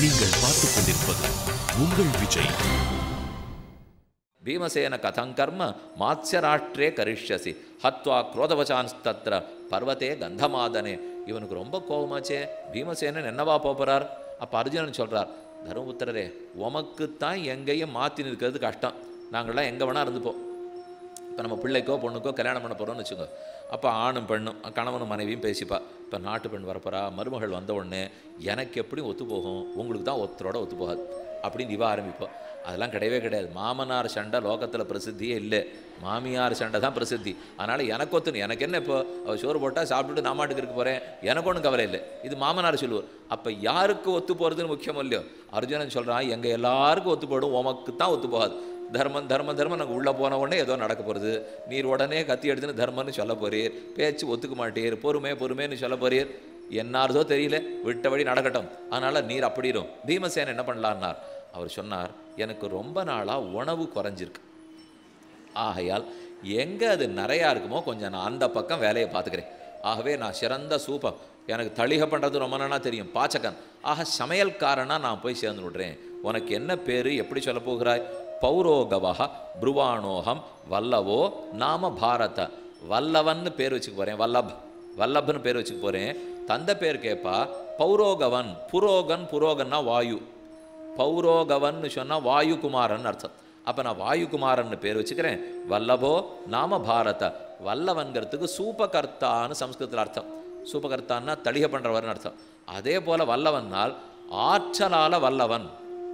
நீங்கள் பார்த்துக் கொண்டிருப்பது உங்கள் விஜய். பீமசேன கதங்கர்ம மாத்ஸ்யராஷ்டிரே கரிஷ்யசி ஹத்வா குரோதவசான்ஸ்தத்ர பர்வத்தே கந்தமாதனே. இவனுக்கு ரொம்ப கோபமாச்சே, பீமசேனன் என்னவா போகிறார்? அப்போ அர்ஜுனன் சொல்கிறார், தர்மபுத்திரரே, உமக்குத்தான் எங்கேயும் மாற்றி நிற்கிறது கஷ்டம், நாங்கள்லாம் எங்கே வேணால் இருந்துப்போம். இப்போ நம்ம பிள்ளைக்கோ பொண்ணுக்கோ கல்யாணம் பண்ண போகிறோம்னு வச்சுக்கோ, அப்போ ஆணும் பெண்ணும் கணவனும் மனைவியும் பேசிப்பா. இப்போ நாட்டு பெண் வரப்போறா, மருமகள் வந்த உடனே எனக்கு எப்படியும் ஒத்து போகும், உங்களுக்கு தான் ஒருத்தரோட ஒத்து போகாது அப்படின்னு இவ ஆரம்பிப்போம். அதெல்லாம் கிடையவே கிடையாது. மாமனார் சண்டை லோகத்தில் பிரசித்தியே இல்லை, மாமியார் சண்டை தான் பிரசித்தி. அதனால் எனக்கு ஒத்துணும், எனக்கு என்ன இப்போ அவள் சோறு போட்டால் சாப்பிட்டுட்டு நான் மாட்டுக்கு இருக்க போகிறேன், எனக்கு ஒன்றும் கவலை இல்லை, இது மாமனார் சொல்லுவார். அப்போ யாருக்கு ஒத்து போகிறதுன்னு முக்கியம் இல்லையோ. அர்ஜுனன் சொல்கிறான், எங்கள் எல்லாருக்கும் ஒத்து போடும், உமக்கு தான் ஒத்து போகாது. தர்மம் தர்மம் தர்மம், நாங்கள் உள்ளே போன உடனே ஏதோ நடக்க போகிறது, நீர் உடனே கத்தி எடுத்துன்னு தர்மம்னு சொல்ல போறீர், பேச்சு ஒத்துக்க மாட்டீர், பொறுமை பொறுமைன்னு சொல்ல போறீர், என்னார்தோ தெரியல, விட்ட வழி நடக்கட்டும், அதனால் நீர் அப்படிரும். பீமசேன் என்ன பண்ணலான்னார். அவர் சொன்னார், எனக்கு ரொம்ப நாளாக உணவு குறைஞ்சிருக்கு, ஆகையால் எங்கே அது நிறையா இருக்குமோ கொஞ்சம் நான் அந்த பக்கம் வேலையை பார்த்துக்கிறேன். ஆகவே நான் சிறந்த சூப்பம், எனக்கு தளிகை பண்ணுறது ரொம்ப நாளாக தெரியும், பாச்சகன், ஆக சமையல்காரனாக நான் போய் சேர்ந்து விடுறேன். உனக்கு என்ன பேர், எப்படி சொல்ல போகிறாய்? பௌரோகவஹ புருவானோகம் வல்லவோ நாம பாரத. வல்லவன்னு பேர் வச்சுக்க போகிறேன், வல்லப்னு பேர் வச்சுக்க போகிறேன். தந்த பேர் கேட்பா, பௌரோகவன். புரோகன், புரோகன்னா வாயு, பௌரோகவன்னு சொன்னால் வாயுகுமாரன் அர்த்தம். அப்போ நான் வாயுகுமாரன் பேர் வச்சுக்கிறேன். வல்லபோ நாம பாரத. வல்லவன்கிறதுக்கு சூபகர்த்தான்னு சம்ஸ்கிருதத்தில் அர்த்தம். சூபகர்த்தான்னா தளிகை பண்ணுறவர்னு அர்த்தம். அதே போல் வல்லவன்னால் ஆற்றலால் வல்லவன்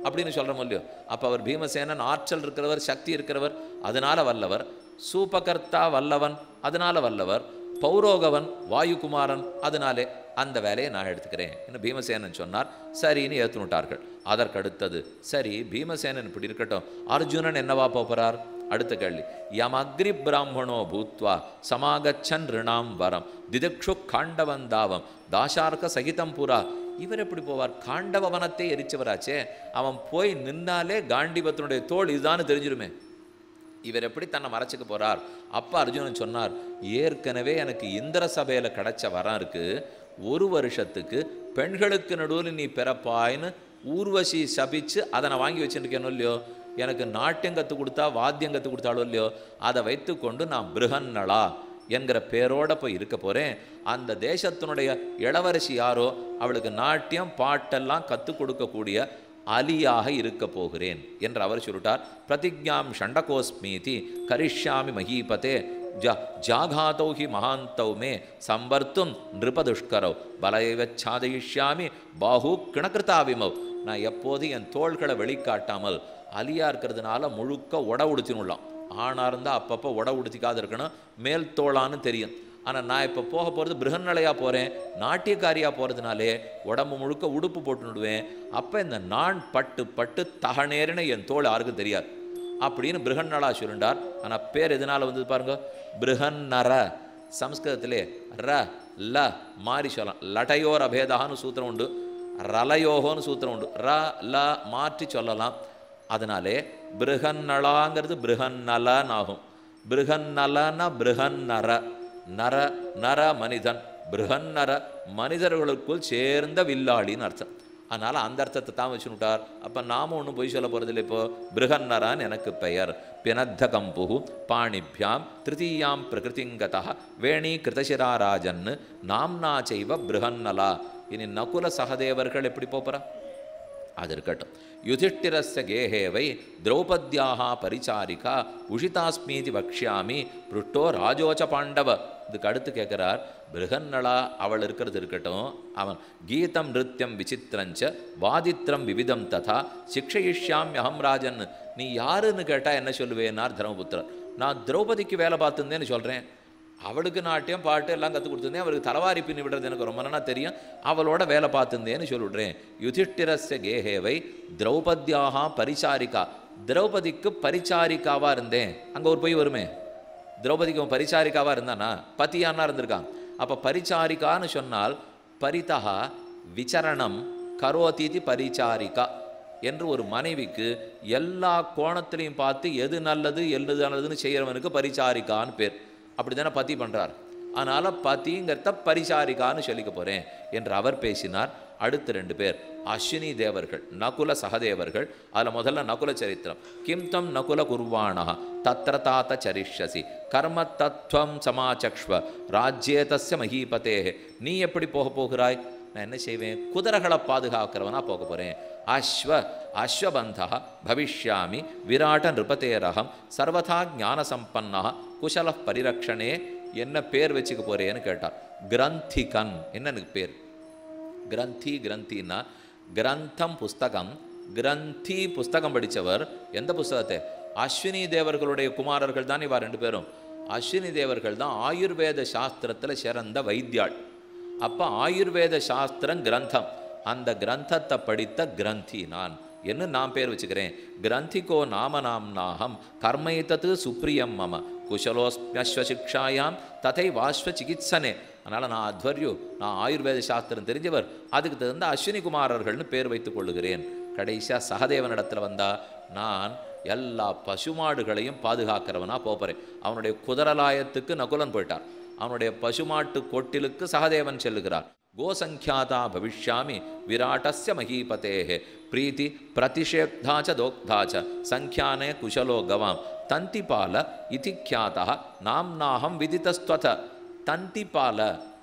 அப்படின்னு சொல்கிறோம் இல்லையோ. அப்போ அவர் பீமசேனன் ஆற்றல் இருக்கிறவர், சக்தி இருக்கிறவர், அதனால வல்லவர். சூபகர்த்தா வல்லவன், அதனால வல்லவர். பௌரோகவன் வாயுகுமாரன், அதனாலே அந்த வேலையை நான் எடுத்துக்கிறேன் என்று பீமசேனன் சொன்னார். சரின்னு ஏற்றுனுட்டார்கள். அதற்கடுத்தது, சரி பீமசேனன் இப்படி இருக்கட்டும், அர்ஜுனன் என்னவா போகிறார்? அடுத்த கேள்வி, யமக்ரி பிராமணோ பூத்வா சமாகச்சன் ரிணாம் வரம் திதிக்ஷு காண்டவந்தாவம் தாசார்க்க சகிதம் புரா. இவர் எப்படி போவார்? காண்டவ வனத்தை எரிச்சவராச்சே, அவன் போய் நின்னாலே காண்டிபத்தினுடைய தோல் இதுதான்னு தெரிஞ்சிருமே, இவர் எப்படி தன்னை மறைச்சிக்க போறார்? அப்போ அர்ஜுனன் சொன்னார், ஏற்கனவே எனக்கு இந்திர சபையில் கிடைச்ச வரம் இருக்கு, 1 வருஷத்துக்கு பெண்களுக்கு நடுவில் நீ பிறப்பாயின்னு ஊர்வசி சபிச்சு அதை நான் வாங்கி வச்சுருக்கேனோ இல்லையோ, எனக்கு நாட்டியம் கற்றுக் கொடுத்தா வாத்தியம் கற்றுக் கொடுத்தாலோ இல்லையோ, அதை வைத்து கொண்டு நான் பிருகன்னளா என்கிற பேரோட போய் இருக்க போகிறேன். அந்த தேசத்தினுடைய இளவரசி யாரோ அவளுக்கு நாட்டியம் பாட்டெல்லாம் கற்றுக் கொடுக்கக்கூடிய அலியாக இருக்க போகிறேன் என்று அவர் சொல்லிட்டார். பிரதிஜாம் ஷண்டகோஸ்மீதி கரிஷ்யாமி மகீபதே ஜாகாதௌ ஹி மகாந்தௌ மே சம்பர்த்தும் நிருபதுஷ்கரவ் பலைவச்சாதயிஷ்யாமி பாஹு கிணக்கிருத்தாவிமவ். நான் எப்போதும் என் தோள்களை வெளிக்காட்டாமல் அலியா இருக்கிறதுனால முழுக்க உட உடுத்தினுள்ளாம். ஆணாக இருந்தால் அப்பப்போ உட உடுத்திக்காது இருக்கணும், மேல் தோளான்னு தெரியும். ஆனால் நான் இப்போ போக போகிறது பிருகன்னலையாக போகிறேன், நாட்டியக்காரியாக போகிறதுனாலே உடம்பு முழுக்க உடுப்பு போட்டுனுடுவேன். அப்போ இந்த நான் பட்டு பட்டு தகநேருன்னு என் தோல் யாருக்கும் தெரியாது அப்படின்னு பிருகன்னலா சொல்லிண்டார். ஆனால் பேர் எதனால் வந்தது பாருங்க, பிருகன்னர. சம்ஸ்கிருதத்திலே ர ல மாறி சொல்லலாம், லட்டையோர் அபேதான்னு சூத்திரம் உண்டு, ரலயோகோன்னு சூத்திரம் உண்டு, ர ல மாற்றி சொல்லலாம். அதனாலே பிருகன்னலாங்கிறது பிருகன்னலன் ஆகும். பிருகன்னலன பிருகன்னர, நர நர மனிதன், பிருகன்னர மனிதர்களுக்குள் சேர்ந்த வில்லாளின்னு அர்த்தம். அதனால் அந்த அர்த்தத்தை தான் வச்சுட்டார். அப்போ நாம ஒன்றும் பொய் சொல்ல போகிறதில்லை. இப்போ பிருகன்னரான் எனக்கு பெயர். பினத்த கம்பு பாணிபியாம் திருத்தீயாம் பிரகிருதிங்கதா வேணி கிருதசிராராஜன் நாம்னா செய்வ பிருகன்னலா. இனி நகுல சகதேவர்கள் எப்படி போகிறா? அது இருக்கட்டும். யுதிஷ்டிரஸ்ய கேஹேவை திரௌபத்யாக பரிச்சாரிகா உஷிதாஸ்மீதி வக்ஷாமி புருட்டோ ராஜோச்ச பாண்டவ. இதுக்கு அடுத்து கேட்குறார், பிருகன்னலா அவள் இருக்கிறது இருக்கட்டும், அவன் கீதம் நிருத்தியம் விசித்திரஞ்ச வாதித்ரம் விவிதம் ததா சிக்ஷயிஷ்யாம்யஹம் ராஜன். நீ யாருன்னு கேட்டால் என்ன சொல்லுவேன்னார் தர்மபுத்திரர். நான் திரௌபதிக்கு வேலை பார்த்துருந்தேன்னு சொல்கிறேன், அவளுக்கு நாட்டியம் பாட்டு எல்லாம் கற்றுக் கொடுத்துருந்தேன், அவளுக்கு தலவாரி பின்னி விடுறது எனக்கு ரொம்ப நல்லா தெரியும், அவளோட வேலை பார்த்துருந்தேன்னு சொல்லிவிடுறேன். யுதிஷ்டிரஸ்ய கேஹேவை திரௌபத்யாக பரிச்சாரிகா. திரௌபதிக்கு பரிச்சாரிக்காவாக இருந்தேன். அங்கே ஒரு பொய் வருமே, திரௌபதிக்கு அவன் பரிச்சாரிக்காவாக இருந்தானா, பத்தியானா இருந்திருக்கான். அப்போ பரிச்சாரிக்கான்னு சொன்னால் பரிதா விசரணம் கரோதீதி பரிச்சாரிகா என்று ஒரு மனைவிக்கு எல்லா கோணத்திலையும் பார்த்து எது நல்லது எது நல்லதுன்னு செய்கிறவனுக்கு பரிச்சாரிக்கான்னு பேர். அப்படி தானே பதி பண்ணுறார். அதனால் பதிங்கிறத பரிசாரிக்கான்னு சொல்லிக்க போகிறேன் என்று அவர் பேசினார். அடுத்த 2 பேர் அஸ்வினி தேவர்கள், நகுல சகதேவர்கள். அதில் முதல்ல நகுல சரித்திரம். கிம் தம் நகுல குர்வாணா தத்ர தாத்த சரிஷ்யசி கர்ம தத்துவம் சமாச்சக்ஷ்வ ராஜ்யே தஸ்ய மகீபதே. நீ எப்படி போகிறாய்? நான் என்ன செய்வேன்? குதிரைகளை பாதுகாக்கிறவனா போக போகிறேன். அஸ்வபந்தா பவிஷ்யாமி விராட நிருபதேரகம் சர்வதா ஞான சம்பன்னா குஷல பரிரக்ஷணே. என்ன பேர் வச்சுக்க போறேன்னு கேட்டார். கிரந்திகன். என்ன எனக்கு பேர்? கிரந்தின்னா கிரந்தம் புஸ்தகம். கிரந்தி புஸ்தகம் படித்தவர். எந்த புஸ்தகத்தை? அஸ்வினி தேவர்களுடைய குமாரர்கள் தான் இவா ரெண்டு பேரும். அஸ்வினி தேவர்கள் தான் ஆயுர்வேத சாஸ்திரத்தில் சிறந்த வைத்தியாள். அப்போ ஆயுர்வேத சாஸ்திரம் கிரந்தம். அந்த கிரந்தத்தை படித்த கிரந்தி நான் என்ன நான் பேர் வச்சுக்கிறேன். கிரந்திகோ நாம நாம்னாகம் கர்மைத்தது சுப்ரியம் மம குஷலோஸ்மியஸ்வசிக்ஷாயாம் ததை வாஸ்வ சிகித்சனே. அதனால் நான் அத்வர்யு, நான் ஆயுர்வேத சாஸ்திரம் தெரிஞ்சவர். அதுக்கு தகுந்த அஸ்வினி குமாரர்கள்னு பேர் வைத்துக் கொள்ளுகிறேன். கடைசியாக சகதேவனிடத்தில் வந்தா, நான் எல்லா பசுமாடுகளையும் பாதுகாக்கிறவனா போகிறேன். அவனுடைய குதிரலாயத்துக்கு நகுலன் போயிட்டார். அவனுடைய பசுமாட்டு கொட்டிலுக்கு சகதேவன் செல்லுகிறார். கோசங்கியாதா பவிஷ்யாமி விராட்டஸ்ய மகீபதேஹே பிரீத்தி பிரதிஷேப்தாச்ச தோக்தாச்ச சங்கியானே குஷலோ கவாம் தந்திபால இதி க்யாதா நாம்னாஹம் விதிதஸ்த்வத. தந்திபால,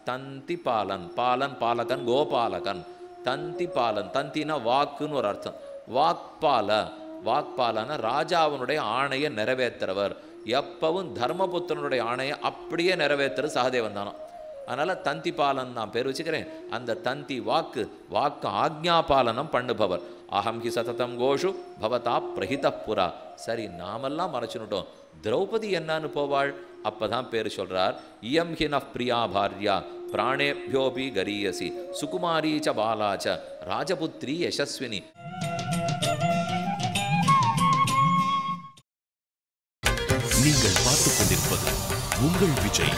தந்திபாலன், பாலன் பாலகன், கோபாலகன். தந்திபாலன், தந்தினா வாக்குன்னு ஒரு அர்த்தம். வாக்பால, வாக்பாலன ராஜாவினுடைய ஆணையை நிறைவேற்றுறவர். எப்பவும் தர்மபுத்திரனுடைய ஆணையை அப்படியே நிறைவேற்றுறது சகதேவன் தானோ. அதனால் தந்திபாலன் நான் பேர் வச்சுக்கிறேன். அந்த தந்தி வாக்கு ஆக்ஞாபாலனம் பண்ணுபவர். அகம் ஹி சததம் கோஷு பவதா பிரஹித புரா. சரி, நாமெல்லாம் மறைச்சுனுட்டோம். திரௌபதி என்னன்னு போவாள்? அப்பதான் பேர் சொல்றார். இயம் ஹி ந பிரியா பாரியா பிராணேபியோபி கரீயசி சுகுமாரீச்ச பாலாச்ச ராஜபுத்ரி யசஸ்வினி. நீங்கள் பார்த்துக் கொண்டிருப்பது உங்கள் விஜய்.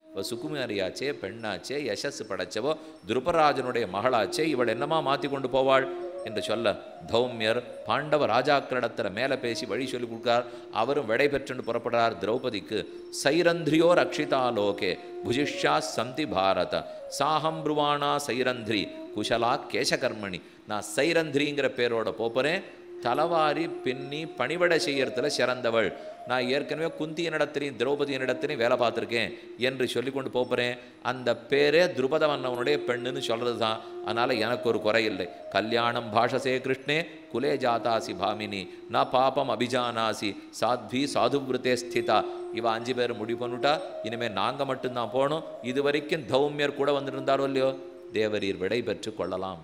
இப்போ சுகுமாரியாச்சே, பெண்ணாச்சே, யசஸ் படைச்சவோ, துருபராஜனுடைய மகளாச்சே, இவள் என்னமா மாற்றி கொண்டு போவாள் என்று சொல்ல தௌமியர் பாண்டவ ராஜாக்களிடத்தில் மேலே பேசி வழி சொல்லி கொடுக்கார். அவரும் விடை பெற்றுன்னு புறப்படுறார். திரௌபதிக்கு சைரந்திரியோ ரக்ஷிதா லோகே புஜிஷ்யா சந்தி பாரத சாஹம் ப்ருவாணா சைரந்திரி குஷலா கேசகர்மணி. நான் சைரந்திரிங்கிற பேரோட போகிறேன். தலவாரி பின்னி பணிவடை செய்யறதுல சிறந்தவள். நான் ஏற்கனவே குந்தியனிடத்திலையும் திரௌபதியனிடத்திலையும் வேலை பார்த்துருக்கேன் என்று சொல்லி கொண்டு போகிறேன். அந்த பேரே துருபத மன்னவனுடைய பெண்ணுன்னு சொல்கிறது தான். அதனால் எனக்கு ஒரு குறை இல்லை. கல்யாணம் பாஷசே கிருஷ்ணே குலே ஜாதாசி பாமினி ந பாபம் அபிஜானாசி சாத்வி சாதுவிரதே ஸ்திதா. இவ 5 பேர் முடிவு பண்ணிட்டா. இனிமேல் நாங்கள் மட்டும்தான் போகணும். இது வரைக்கும் தௌமியர் கூட வந்துட்டு இருந்தாரோ இல்லையோ, தேவரீர் விடை பெற்று கொள்ளலாம்.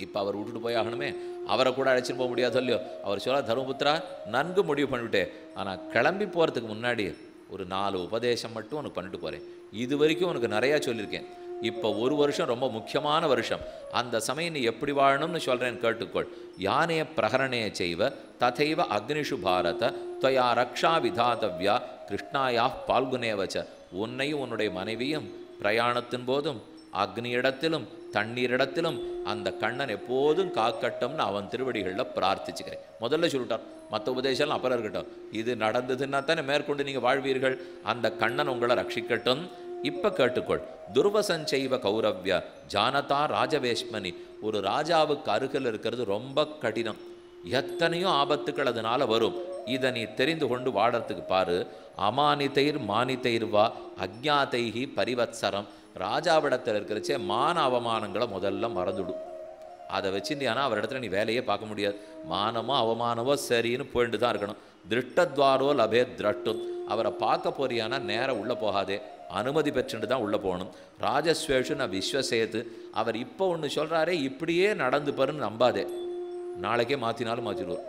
இப்போ அவர் விட்டுட்டு போய் ஆகணுமே, அவரை கூட அழைச்சிட்டு போக முடியாதோ இல்லையோ. அவர் சொல்ல, தர்மபுத்திரா நன்கு முடிவு பண்ணிவிட்டேன். ஆனால் கிளம்பி போகிறதுக்கு முன்னாடி ஒரு 4 உபதேசம் மட்டும் உனக்கு பண்ணிட்டு போகிறேன். இது வரைக்கும் உனக்கு நிறையா சொல்லியிருக்கேன். இப்போ 1 வருஷம் ரொம்ப முக்கியமான வருஷம். அந்த சமயம் நீ எப்படி வாழணும்னு சொல்கிறேன்னு கேட்டுக்கொள். யானே பிரகரணே செய்வ ததைவ அக்னிஷு பாரத துவயா ரக்ஷா விதாதவ்யா கிருஷ்ணாயா பால்குனே வச்ச. உன்னையும் உன்னுடைய மனைவியும் பிரயாணத்தின் போதும் அக்னியிடத்திலும் தண்ணீரிடத்திலும் அந்த கண்ணன் எப்போதும் காக்கட்டும்னு அவன் திருவடிகளில் பிரார்த்திச்சுக்கிறேன். முதல்ல சொல்லிட்டான். மற்ற உபதேசம்லாம் அப்புறம் இருக்கட்டும். இது நடந்ததுன்னா தானே மேற்கொண்டு நீங்கள் வாழ்வீர்கள். அந்த கண்ணன் உங்களை ரட்சிக்கட்டும். இப்போ கேட்டுக்கொள். துர்வசஞ்செய்வ கௌரவ்ய ஜானதா ராஜவேஷ்மணி. ஒரு ராஜாவுக்கு அருகில் இருக்கிறது ரொம்ப கடினம். எத்தனையோ ஆபத்துக்கள் அதனால வரும். இதை நீ தெரிந்து கொண்டு வாழறதுக்கு பாரு. அமானிதைர் மானிதைர்வா அஜ்ஞாதைஹி பரிவத்சரம். ராஜாவிடத்தில் இருக்கிறச்சே மான அவமானங்களை முதல்ல மறந்துடும். அதை வச்சுட்டியானா அவரிடத்துல நீ வேலையே பார்க்க முடியாது. மானமோ அவமானமோ சரின்னு போயிட்டு தான் இருக்கணும். திருஷ்டத்வாரோ லபே திரட்டும். அவரை பார்க்க போறியானா நேரம் உள்ளே போகாதே, அனுமதி பெற்றுட்டு தான் உள்ளே போகணும். ராஜஸ்வேஷு நான் விஸ்வசேத்து. அவர் இப்போ ஒன்று சொல்கிறாரே, இப்படியே நடந்து பாருன்னு நம்பாதே. நாளைக்கே மாற்றினாலும் மாற்றிடுவோம்.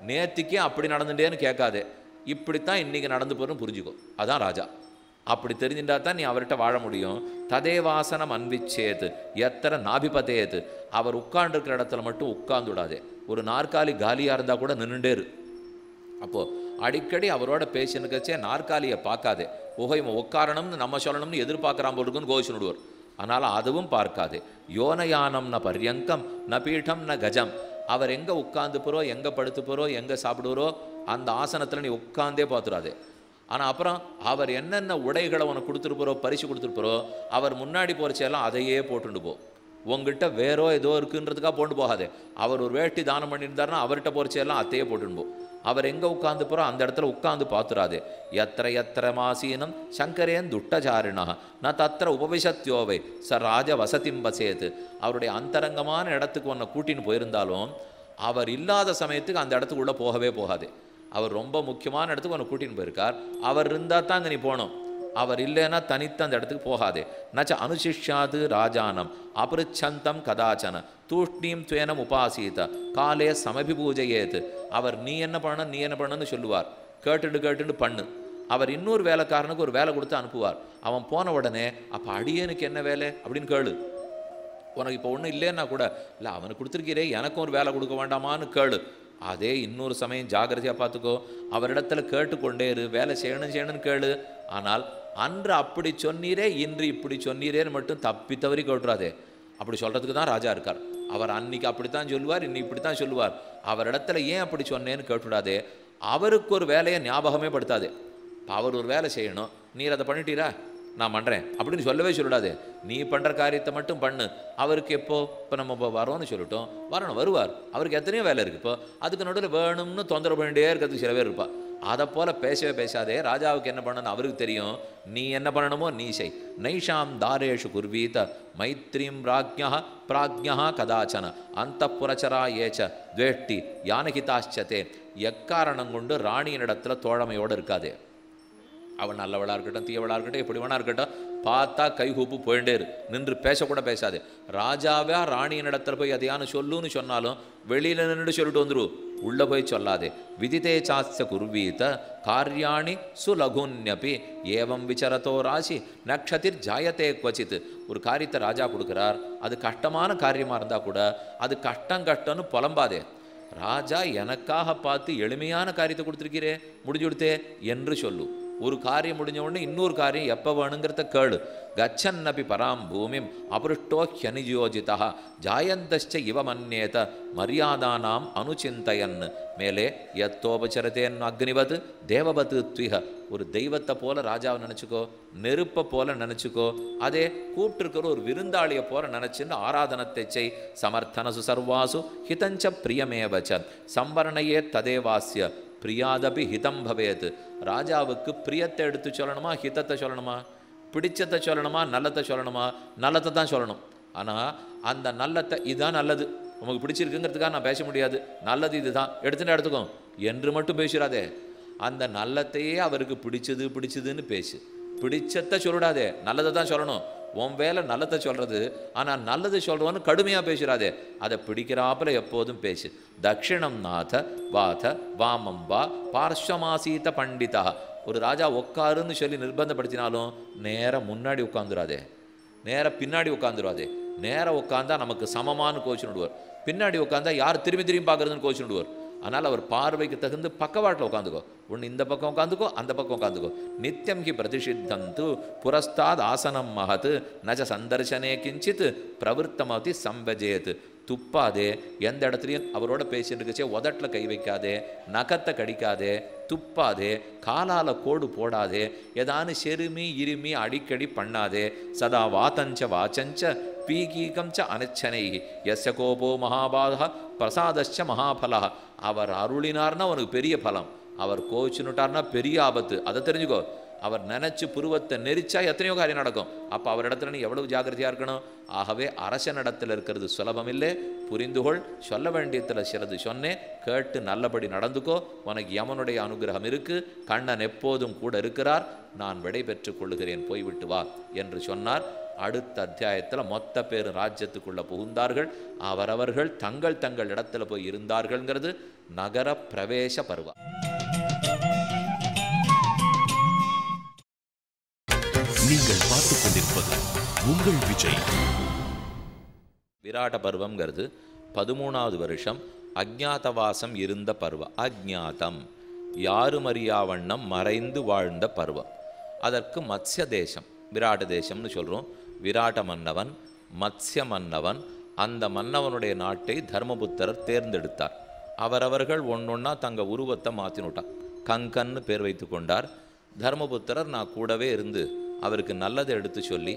நேற்றுக்கே அப்படி நடந்துட்டேன்னு கேட்காதே. இப்படித்தான் இன்றைக்கி நடந்து போகிறன்னு புரிஞ்சுக்கோ. அதான் ராஜா. அப்படி தெரிஞ்சுட்டா தான் நீ அவர்கிட்ட வாழ முடியும். ததேவாசனம் அன்விச்சேது எத்தனை நாபிபதேது. அவர் உட்காண்டிருக்கிற இடத்துல மட்டும் உட்கார்ந்து விடாதே. ஒரு நாற்காலி காலியாக இருந்தால் கூட நின்றுண்டேரு. அப்போது அடிக்கடி அவரோட பேசினுக்கச்சே நாற்காலியை பார்க்காதே. ஓஹோ இவன் உட்காரணும்னு நம்ம சொல்லணும்னு எதிர்பார்க்குறான் போலுக்குன்னு கோவிச்சு விடுவார். அதனால் அதுவும் பார்க்காதே. யோனயானம் ந பர்யங்கம் ந பீடம் ந கஜம். அவர் எங்கே உட்காந்து போகிறோ, எங்கே படுத்து போகிறோ, எங்கே சாப்பிடுவோரோ அந்த ஆசனத்தில் நீ உட்காந்தே பார்த்துடாதே. ஆனால் அப்புறம் அவர் என்னென்ன உடைகளை உனக்கு கொடுத்துட்டு போகிறோ, பரிசு கொடுத்துட்டு போகிறோ, அவர் முன்னாடி போகிறச்செல்லாம் அதையே போட்டுட்டு போ. உங்ககிட்ட வேறோ ஏதோ இருக்குன்றதுக்காக போட்டு போகாதே. அவர் ஒரு வேட்டி தானம் பண்ணியிருந்தாருன்னா அவர்கிட்ட பொறிச்செல்லாம் அத்தையே போட்டுன்னு போ. அவர் எங்கே உட்காந்து போகிறோம் அந்த இடத்துல உட்காந்து பார்த்துடாதே. எத்திர எத்திர மாசீனம் சங்கரேன் துட்டச்சாரிணா ந தத்திர உபவிஷத்யோவை ச ராஜ வசதிம் வசேது. அவருடைய அந்தரங்கமான இடத்துக்கு உன்னை கூட்டின்னு போயிருந்தாலும் அவர் இல்லாத சமயத்துக்கு அந்த இடத்துக்குள்ளே போகவே போகாது. அவர் ரொம்ப முக்கியமான இடத்துக்கு உன்னை கூட்டின்னு போயிருக்கார். அவர் இருந்தால் தான் அங்கே நீ போகணும். அவர் இல்லைன்னா தனித்து அந்த இடத்துக்கு போகாதே. நச்ச அனுசிஷ்யாது ராஜானம் அபிருச்சந்தம் கதாச்சன தூஷ்ணீம் துவேனம் உபாசீத காலே சமபி பூஜையேது. அவர் நீ என்ன பண்ணணும்னு சொல்லுவார். கேட்டுட்டு பண்ணு. அவர் இன்னொரு வேலைக்காரனுக்கு ஒரு வேலை கொடுத்து அனுப்புவார். அவன் போன உடனே அப்போ அடியனுக்கு என்ன வேலை அப்படின்னு கேளு. உனக்கு இப்போ ஒன்றும் இல்லைன்னா கூட இல்லை அவனுக்கு கொடுத்துருக்கிறே எனக்கும் ஒரு வேலை கொடுக்க வேண்டாமான்னு கேளு. அதே இன்னொரு சமயம் ஜாகிரதையாக பார்த்துக்கோ. அவரிடத்துல கேட்டுக்கொண்டே இரு. வேலை செய்யணும்னு கேளு. ஆனால் அன்று அப்படி சொன்னீரே இன்று இப்படி சொன்னீரேன்னு மட்டும் தப்பி தவறி கேட்டுறாதே. அப்படி சொல்கிறதுக்கு தான் ராஜா இருக்கார். அவர் அன்னைக்கு அப்படித்தான் சொல்லுவார், இன்னைக்கு இப்படி தான் சொல்லுவார். அவரிடத்துல ஏன் அப்படி சொன்னேன்னு கேட்டுவிடாதே. அவருக்கு ஒரு வேலையை ஞாபகமே படுத்தாதே. இப்போ அவர் ஒரு வேலை செய்யணும், நீர் அதை பண்ணிட்டீரா நான் பண்ணுறேன் அப்படின்னு சொல்லவே சொல்லிடாதே. நீ பண்ணுற காரியத்தை மட்டும் பண்ணு. அவருக்கு இப்போ நம்ம வரோன்னு சொல்லிட்டோம், வருவார். அவருக்கு எத்தனையோ வேலை இருக்குது. இப்போ அதுக்கு நடுவில் வேணும்னு தொந்தரவு பண்ணிட்டே இருக்கிறதுக்கு சில பேர் இருப்பா. அதை போல் பேசவே பேசாதே. ராஜாவுக்கு என்ன பண்ணணும்னு அவருக்கு தெரியும். நீ என்ன பண்ணணுமோ நீ செய். நைஷாம் தாரேஷு குர்வீத மைத்ரீம் ராஜ்யா பிராஜ்யா கதாச்சன அந்த புரச்சரா ஏச்ச துவேஷ்டி யானகிதாச்சதே. எக்காரணம் கொண்டு ராணியினிடத்துல தோழமையோடு இருக்காதே. அவன் நல்லவளாக இருக்கட்டும் தீயவளாக இருக்கட்டும் எப்படி வேணா இருக்கட்டும், பார்த்தா கைகூப்பு போயிட்டே இரு. நின்று பேசக்கூட பேசாது. ராஜாவா ராணியின் இடத்துல போய் அதையானு சொல்லுன்னு சொன்னாலும் வெளியில் நின்று சொல்லிட்டு வந்துரு, உள்ளே போய் சொல்லாதே. விதித்தே சாஸ்ய குர்வீத காரியாணி சுலகுன்யபி ஏவம் விசரத்தோ ராசி நக்ஷதிர் ஜாயத்தே குவச்சித். ஒரு காரியத்தை ராஜா கொடுக்குறார், அது கஷ்டமான காரியமாக இருந்தால் கூட அது கஷ்டம்னு புலம்பாதே. ராஜா எனக்காக பார்த்து எளிமையான காரியத்தை கொடுத்துருக்கிறே, முடிஞ்சு கொடுத்தே என்று சொல்லு. ஒரு காரியம் முடிஞ்ச உடனே இன்னொரு காரியம் எப்போ வேணுங்கிறத கேளு. கச்சன்னபி பராம் பூமிம் அபிருஷ்டோ ஹ்யனிஜோஜிதா ஜாயந்தச்ச இவ மன்யேத மரியாதானாம் அனுச்சிந்தயன். மேலே எத்தோபச்சரத்தேன் அக்னிவத் தேவவத் த்விஹ. ஒரு தெய்வத்தை போல ராஜாவை நினச்சிக்கோ, நெருப்பை போல நினச்சிக்கோ, அதே கூப்பிட்டுருக்கிற ஒரு விருந்தாளியை போல நினச்சின்னு ஆராதனத்தை செய். சமர்த்தனசு சர்வாசு ஹிதஞ்ச பிரியமேவச்ச சம்பரணையே ததேவாஸ்ய பிரியாதபி ஹிதம் பவேத். ராஜாவுக்கு பிரியத்தை எடுத்து சொல்லணுமா ஹிதத்தை சொல்லணுமா, பிடிச்சத்தை சொல்லணுமா நல்லத்தை சொல்லணுமா? நல்லத்தை தான் சொல்லணும். ஆனால் அந்த நல்லத்தை இதுதான் நல்லது உமக்கு பிடிச்சிருக்குங்கிறதுக்காக நான் பேச முடியாது, நல்லது இதுதான் எடுத்துக்கோ என்று மட்டும் பேசுகிறாதே. அந்த நல்லத்தையே அவருக்கு பிடிச்சதுன்னு பேசு. பிடிச்சத்தை சொல்லிடாதே, நல்லதை தான் சொல்லணும். உன் வேலை நல்லதை சொல்கிறது. ஆனால் நல்லது சொல்கிறவன்னு கடுமையாக பேசுகிறாதே, அதை பிடிக்கிறாப்புல எப்போதும் பேசு. தட்சிணம் நாத வாத வாமம் வா பார்ஷமாசீத பண்டிதா. ஒரு ராஜா உட்காருன்னு சொல்லி நிர்பந்தப்படுத்தினாலும் நேராக முன்னாடி உட்காந்துடாதே, நேராக பின்னாடி உட்காந்துடாதே. நேராக உட்காந்தா நமக்கு சமமானு கோச்சுடுவார், பின்னாடி உட்காந்தா யார் திரும்பி பார்க்குறதுன்னு கோச்சுடுவார். அதனால் அவர் பார்வைக்கு தகுந்து பக்கவாட்டில் உட்காந்துக்கோ. ஒன்று இந்த பக்கம் உட்காந்துக்கோ, அந்த பக்கம் உட்காந்துக்கோ. நித்தியம் ஹி பிரதிஷித்தந்து புரஸ்தாத் ஆசனம் மகத் நஜ சந்தர்சனே கிஞ்சித் பிரவருத்தமதி சம்பஜேத். துப்பாதே, எந்த இடத்துலையும் அவரோட பேசிட்டு இருக்கச்சே உதட்டில் கை வைக்காதே, நகத்தை கடிக்காதே, துப்பாதே, காலால் கோடு போடாதே, ஏதானு செருமி இருமி அடிக்கடி பண்ணாதே. சதா வாத்தஞ்ச வாச்சஞ்ச பீகீகம் ச அனச்சனை எஸ்ய கோபோ மகாபாதா பிரசாதச்ச மகாபலா. அவர் அருளினார்னா உனக்கு பெரிய பலம், அவர் கோச்சுனுட்டார்னா பெரிய ஆபத்து. அதை தெரிஞ்சுக்கோ. அவர் நினச்சி புருவத்தை நெரிச்சா எத்தனையோ காரியம் நடக்கும். அப்போ அவர் இடத்துல நீ எவ்வளவு ஜாக்கிரதையாக இருக்கணும். ஆகவே அரசனிடத்தில் இருக்கிறது சுலபமில்லை, புரிந்துகொள். சொல்ல வேண்டியத்தில் சிலது சொன்னேன், கேட்டு நல்லபடி நடந்துக்கோ. உனக்கு யமனுடைய அனுகிரகம் இருக்கு, கண்ணன் எப்போதும் கூட இருக்கிறார். நான் விடை பெற்றுக் கொள்ளுகிறேன், போய்விட்டு வா என்று சொன்னார். அடுத்த அத்தியாயத்தில் மொத்த பேர் ராஜ்யத்துக்குள்ளே புகுந்தார்கள். அவரவர்கள் தங்கள் தங்கள் இடத்துல போய் இருந்தார்கள்ங்கிறது நகர பிரவேச பருவம். நீங்கள் பார்த்துக் கொண்டிருப்பது உங்கள் விஜய். விராட பருவம்ங்கிறது 13வது வருஷம் அஜ்ஞாதவாசம் இருந்த பருவம். அஜ்ஞாதம் யாரும் அறியாவண்ணம் மறைந்து வாழ்ந்த பருவம். அதற்கு மத்ஸ்ய தேசம் விராட தேசம்னு சொல்கிறோம். விராட மன்னவன் மத்ஸ்ய மன்னவன். அந்த மன்னவனுடைய நாட்டை தர்மபுத்திரர் தேர்ந்தெடுத்தார். அவரவர்கள் ஒன்றொன்னா தங்க உருவத்தை மாற்றினுட்டான். கங்கன்னு பேர் வைத்து கொண்டார். தர்மபுத்திரர் நான் கூடவே இருந்து அவருக்கு நல்லதை எடுத்து சொல்லி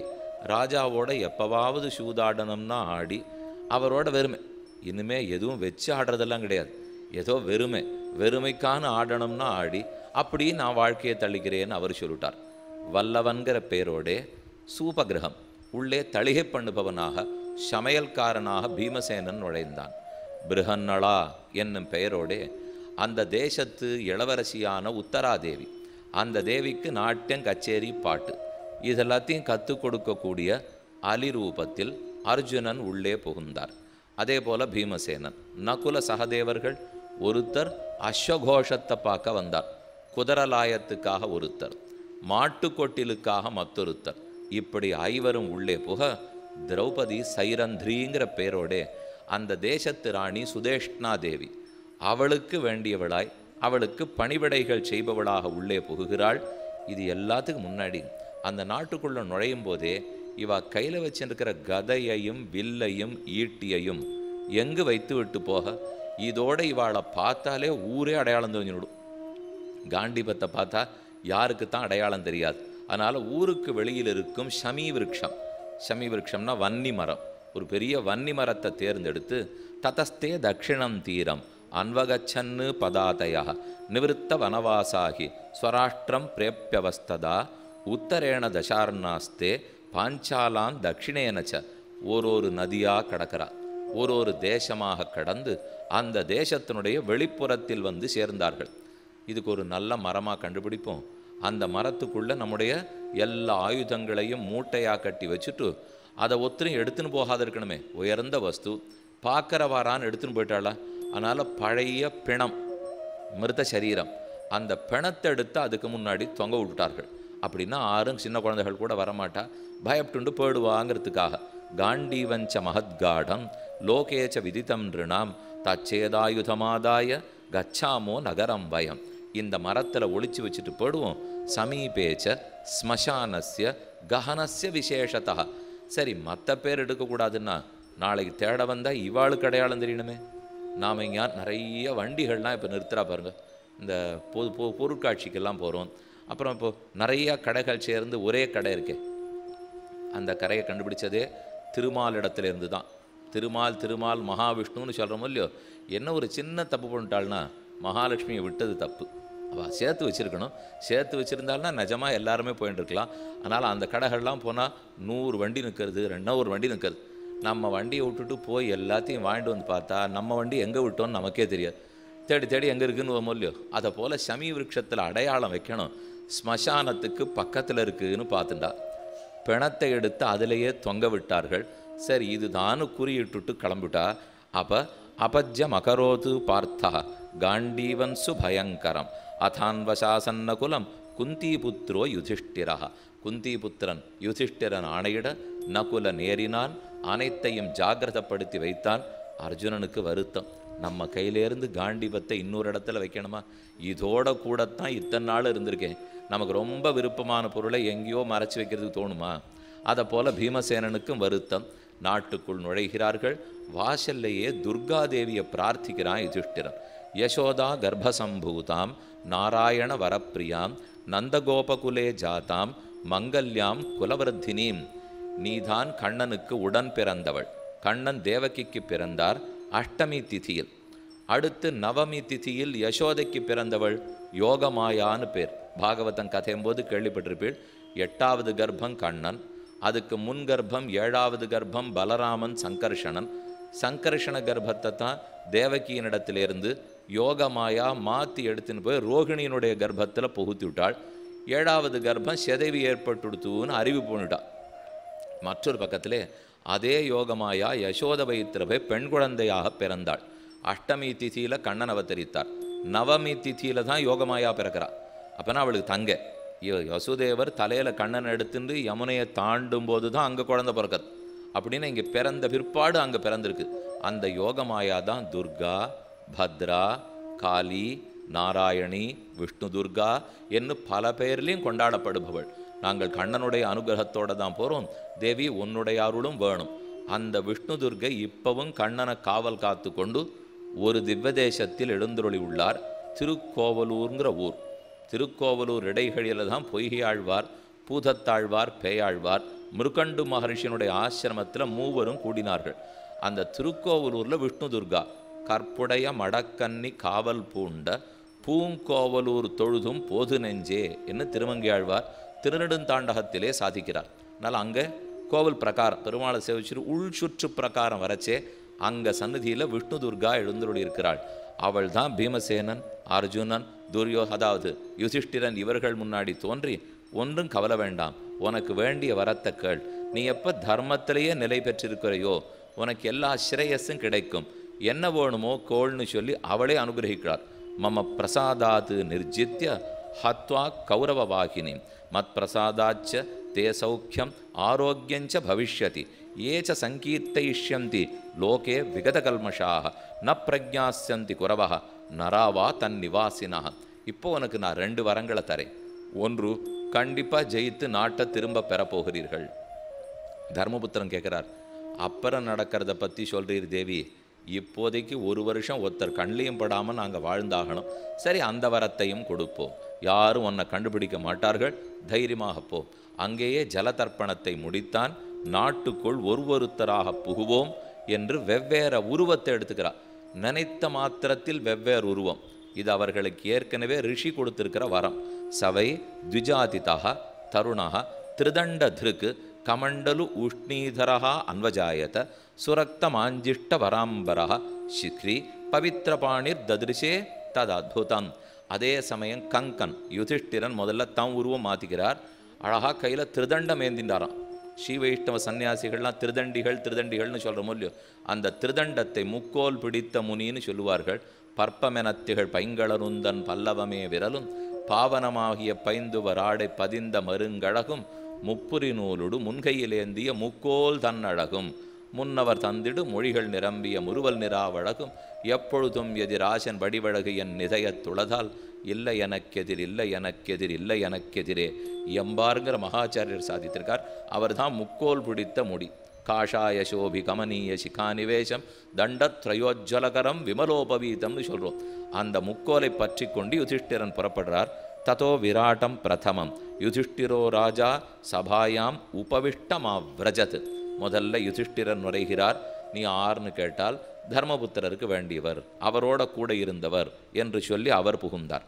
ராஜாவோட எப்போவாவது சூதாடனம்னா ஆடி அவரோட வெறுமை, இனிமே எதுவும் வச்சு ஆடுறதெல்லாம் கிடையாது, ஏதோ வெறுமைக்கான ஆடணும்னா ஆடி அப்படி நான் வாழ்க்கையை தள்ளிக்கிறேன்னு அவர் சொல்லிட்டார். வல்லவன்கிற பேரோடே சூபகிரகம் உள்ளே தளிகை பண்ணுபவனாக சமையல்காரனாக பீமசேனன் நுழைந்தான். பிருஹன்னளா என்னும் பெயரோடே அந்த தேசத்து இளவரசியான உத்தராதேவி, அந்த தேவிக்கு நாட்டியம் கச்சேரி பாட்டு இதெல்லாத்தையும் கற்றுக் கொடுக்கக்கூடிய அலிரூபத்தில் அர்ஜுனன் உள்ளே புகுந்தார். அதே போல பீமசேனன், நகுல சகதேவர்கள் ஒருத்தர் அஸ்வகோஷத்தை பார்க்க வந்தார், குதிரலாயத்துக்காக ஒருத்தர், மாட்டுக்கொட்டிலுக்காக மற்றொருத்தர், இப்படி ஐவரும் உள்ளே புக திரௌபதி சைரந்திரிங்கிற பேரோடே அந்த தேசத்து ராணி சுதேஷ்ணா தேவி அவளுக்கு வேண்டியவளாய் அவளுக்கு பணிவிடைகள் செய்பவளாக உள்ளே புகுகிறாள். இது எல்லாத்துக்கும் முன்னாடி அந்த நாட்டுக்குள்ளே நுழையும் போதே இவ கையில் வச்சிருக்கிற கதையையும் வில்லையும் ஈட்டியையும் எங்கு வைத்து விட்டு போக, இதோட இவாளை பார்த்தாலே ஊரே அடையாளம் தெரிஞ்சுவிடும். காண்டிபத்தை பார்த்தா யாருக்கு தான் அடையாளம் தெரியாது. அதனால் ஊருக்கு வெளியில் இருக்கும் ஷமி விருட்சம், ஷமி விருட்சம்னா வன்னி மரம், ஒரு பெரிய வன்னி மரத்தை தேர்ந்தெடுத்து ததஸ்தே தட்சிணம் தீரம் அன்வகச்சன்னு பதாதயா நிவிருத்த வனவாசாகி ஸ்வராஷ்டிரம் பிரேப்பியவஸ்ததா உத்தரேண தசார்ணாஸ்தே பாஞ்சாலான் தட்சிணேனச்ச. ஒரு நதியாக கடக்கிறா, ஒரு தேசமாக கடந்து அந்த தேசத்தினுடைய வெளிப்புறத்தில் வந்து சேர்ந்தார்கள். இதுக்கு ஒரு நல்ல மரமாக கண்டுபிடிப்போம். அந்த மரத்துக்குள்ளே நம்முடைய எல்லா ஆயுதங்களையும் மூட்டையாக கட்டி வச்சுட்டு அதை ஒத்தரும் எடுத்துன்னு போகாத இருக்கணுமே, உயர்ந்த வஸ்து பார்க்குறவாரான்னு எடுத்துன்னு போயிட்டாளா. அதனால் பழைய பிணம், மிருத சரீரம், அந்த பிணத்தை எடுத்து அதுக்கு முன்னாடி தொங்க விட்டுட்டார்கள். அப்படின்னா ஆறும் சின்ன குழந்தைகள் கூட வரமாட்டா, பயப்பட்டுண்டு போயிடுவாங்கிறதுக்காக. காண்டீவஞ்ச மகத்காடம் லோகேச்ச விதித்தம் நிருணாம் தச்சேதாயுதமாதாய கச்சாமோ நகரம் பயம். இந்த மரத்தில் ஒளிச்சு வச்சுட்டு போடுவோம். சமீபேச்ச ஸ்மசானஸ்ய கஹனஸ்ய விசேஷத்தா. சரி, மற்ற பேர் எடுக்கக்கூடாதுன்னா நாளைக்கு தேட வந்தால் இவாளுக்கு அடையாளம் தெரியணுமே. நாம் இங்கே நிறைய வண்டிகள்லாம் இப்போ நிறுத்துறா பாருங்கள். இந்த பொருட்காட்சிக்கெல்லாம் போகிறோம். அப்புறம் இப்போது நிறையா கடைகள் சேர்ந்து ஒரே கடை இருக்கே, அந்த கரையை கண்டுபிடிச்சதே திருமால் இடத்துலேருந்து தான். திருமால் மகாவிஷ்ணுன்னு சொல்கிறோமோ இல்லையோ. என்ன ஒரு சின்ன தப்பு பண்ணிட்டாள்னா மகாலட்சுமியை விட்டது தப்பு. அவள் சேர்த்து வச்சுருக்கணும். சேர்த்து வச்சுருந்தாள்னா நிஜமாக எல்லாருமே போயிட்டு இருக்கலாம். அதனால் அந்த கடைகள்லாம் போனால் 100 வண்டி நிற்கிறது, 200 வண்டி நிற்கிறது. நம்ம வண்டியை விட்டுட்டு போய் எல்லாத்தையும் வாங்கிட்டு வந்து பார்த்தா நம்ம வண்டி எங்கே விட்டோன்னு நமக்கே தெரியாது. தேடி எங்கே இருக்குதுன்னு இல்லையோ. அதை போல் சமீ விருட்சத்தில் அடையாளம் வைக்கணும். ஸ்மசானத்துக்கு பக்கத்தில் இருக்குதுன்னு பார்த்துட்டா பிணத்தை எடுத்து அதிலேயே தொங்க விட்டார்கள். சரி, இதுதானு குறியிட்டுட்டு கிளம்பிட்டா. அப்போ அபஜ்ய மகரோது பார்த்தா காண்டீவன்சு பயங்கரம் அதான்வசாசன்ன குலம் குந்திபுத்திரோ யுதிஷ்டிரா. குந்திபுத்திரன் யுதிஷ்டிரன் ஆணையிட நகுல நேரினான், அனைத்தையும் ஜாகிரதப்படுத்தி வைத்தான். அர்ஜுனனுக்கு வருத்தம், நம்ம கையிலேருந்து காண்டிபத்தை இன்னொரு இடத்துல வைக்கணுமா? இதோட கூடத்தான் இத்தனை நாள் இருந்திருக்கேன். நமக்கு ரொம்ப விருப்பமான பொருளை எங்கேயோ மறைச்சி வைக்கிறதுக்கு தோணுமா? அதை போல பீமசேனனுக்கும் வருத்தம். நாட்டுக்குள் நுழைகிறார்கள். வாசல்லையே துர்காதேவியை பிரார்த்திக்கிறான் யுதிஷ்டிரன். யசோதா கர்ப்பசம்பூதாம் நாராயண வரப்பிரியாம் நந்தகோபகுலே ஜாதாம் மங்கல்யாம் குலவர்த்தினீம். நீதான் கண்ணனுக்கு உடன் பிறந்தவள். கண்ணன் தேவகிக்கு பிறந்தார் அஷ்டமி திதியில். அடுத்து நவமி திதியில் யசோதைக்கு பிறந்தவள் யோகமாயான்னு பேர். பாகவதன் கதையும்போது கேள்விப்பட்டிருப்பீள். 8வது கர்ப்பம் கண்ணன், அதுக்கு முன் கர்ப்பம் 7வது கர்ப்பம் பலராமன் சங்கர்ஷணன். சங்கர்ஷண கர்ப்பத்தை தான் தேவகியினிடத்திலிருந்து யோகமாயா மாற்றி எடுத்துன்னு போய் ரோகிணியினுடைய கர்ப்பத்தில் புகுத்தி விட்டாள். 7வது கர்ப்பம் செதவி ஏற்பட்டுடுத்துன்னு அறிவு பண்ணிட்டாள். மற்றொரு பக்கத்திலே அதே யோகமாயா யசோத வயிற்றில் பெண் குழந்தையாக பிறந்தாள். அஷ்டமி திதியில் கண்ணன் அவதரித்தார். நவமி திதியில் தான் யோகமாயா பிறக்கிறாள். அப்போனா அவளுக்கு தங்க யசுதேவர் தலையில் கண்ணன் எடுத்துட்டு யமுனையை தாண்டும் போது தான் அங்கே குழந்தை பிறக்குது. அப்படின்னு இங்கே பிறந்த பிற்பாடு அங்கே பிறந்திருக்கு. அந்த யோகமாயா தான் துர்கா, பத்ரா, காளி, நாராயணி, விஷ்ணு துர்கா என்று பல பெயர்லையும் கொண்டாடப்படுபவள். நாங்கள் கண்ணனுடைய அனுகிரகத்தோடு தான் போகிறோம். தேவி உன்னுடைய அருளும் வேணும். அந்த விஷ்ணு துர்கை இப்பவும் கண்ணனை காவல் காத்து கொண்டு ஒரு திவ்வதேசத்தில் எழுந்தருளி உள்ளார். திருக்கோவலூருங்கிற ஊர். திருக்கோவலூர் இடைகளில் தான் பொய்கையாழ்வார், பூதத்தாழ்வார், பேயாழ்வார் மிருகண்டு மகர்ஷியினுடைய ஆசிரமத்தில் மூவரும் கூடினார்கள். அந்த திருக்கோவலூரில் விஷ்ணு துர்கா கற்புடைய மடக்கன்னி காவல் பூண்ட பூங்கோவலூர் தொழுதும் போது நெஞ்சே என்று திருமங்கையாழ்வார் திருநெடுந்தாண்டகத்திலே சாதிக்கிறார். அதனால் அங்கே கோவில் பிரகாரம் பெருமாளை சேவிச்சுட்டு உள் சுற்று பிரகாரம் வரச்சே அங்கே சந்நிதியில் விஷ்ணு துர்கா எழுந்தருளி இருக்கிறாள். அவள் தான் பீமசேனன், அர்ஜுனன், அதாவது யுதிஷ்டிரன் இவர்கள் முன்னாடி தோன்றி, ஒன்றும் கவலை வேண்டாம், உனக்கு வேண்டிய வரத்தை கேள், நீ எப்போ தர்மத்திலேயே நிலை பெற்றிருக்கிறையோ உனக்கு எல்லா ஸ்ரேயஸும் கிடைக்கும், என்ன வேணுமோ கோள்னு சொல்லி அவளே அனுகிரகிக்கிறார். மம பிரசாதாத்து நிர்ஜித்ய ஹத்வா கௌரவவாகினி மத் பிரசாதாச்ச தே சௌக்கியம் ஆரோக்கியஞ்ச பவிஷ்யதி ஏச்ச சங்கீர்த்தயிஷ்யந்தி லோகே விகதகல்மஷாக ந பிரஜாஸ்யந்தி குரவக நராவா தன் நிவாசினா. இப்போ உனக்கு நான் 2 வரங்களை தரேன். ஒன்று, கண்டிப்பாக ஜெயித்து நாட்டை திரும்ப பெறப்போகிறீர்கள். தர்மபுத்திரன் கேட்குறார், அப்புறம் நடக்கிறத பற்றி சொல்கிறீர் தேவி, இப்போதைக்கு 1 வருஷம் ஒருத்தர் கண்ணிலையும் படாமல் நாங்கள் வாழ்ந்தாகணும். சரி, அந்த வரத்தையும் கொடுப்போம், யாரும் உன்னை கண்டுபிடிக்க மாட்டார்கள், தைரியமாக போ. அங்கேயே ஜலதர்ப்பணத்தை முடித்தான், நாட்டுக்குள் ஒருத்தராக புகுவோம் என்று வெவ்வேறு உருவத்தை எடுத்துக்கிறார். நினைத்த மாத்திரத்தில் வெவ்வேறு உருவம். இது அவர்களுக்கு ஏற்கனவே ரிஷி கொடுத்திருக்கிற வரம். சவை த்விஜாதிதா தருணா திருதண்ட திருக்கு கமண்டலு உஷ்ணீதரா அன்வஜாயத சுரக்த மாஞ்சிஷ்ட வராம்பரா சிக்ரி பவித்ரபாணிர் ததிருஷே தது அத்புதம். அதே சமயம் கங்கன் யுதிஷ்டிரன் முதல்ல தம் உருவம் மாற்றிக்கிறார். அழகாக கையில் திருதண்டம் ஏந்தின்றாராம். ஸ்ரீ வைஷ்ணவ சன்னியாசிகள்லாம் திருதண்டிகள்னு சொல்கிறோமோ இல்லையோ, அந்த திருதண்டத்தை முக்கோல் பிடித்த முனின்னு சொல்லுவார்கள். பற்பமெனத்திகள் பைங்களருந்தன் பல்லவமே விரலும் பாவனமாகிய பைந்துவர் ஆடை பதிந்த மருங்கழகும் முப்புரி நூலுடு முன்கையிலேந்திய முக்கோல் தன்னழகும் முன்னவர் தந்திடு மொழிகள் நிரம்பிய முறுவல் நிறாவழகும் எப்பொழுதும் எதிராசன் வடிவழகு என் நிதயத் துளதால் இல்லை எனக்கெதிர் இல்லை எனக்கெதிர் இல்லை எனக்கெதிரே எம்பாருங்கிற மகாச்சாரியர் சாதித்திருக்கார். அவர் தான் முக்கோல் பிடித்த முடி. காஷாய சோபி கமனீய சிகாநிவேசம் தண்டத்ரயோஜ்வலகரம் விமலோபவீதம்னு சொல்கிறோம். அந்த முக்கோலை பற்றி கொண்டு யுதிஷ்டிரன் புறப்படுறார். ததோ விராட்டம் பிரதமம் யுதிஷ்டிரோ ராஜா சபாயாம் உபவிஷ்டமாவ்ரஜத். முதல்ல யுதிஷ்டிரன் நுரைகிறார். நீ ஆர்னு கேட்டால் தர்மபுத்திரருக்கு வேண்டியவர், அவரோட கூட இருந்தவர் என்று சொல்லி அவர் புகுந்தார்.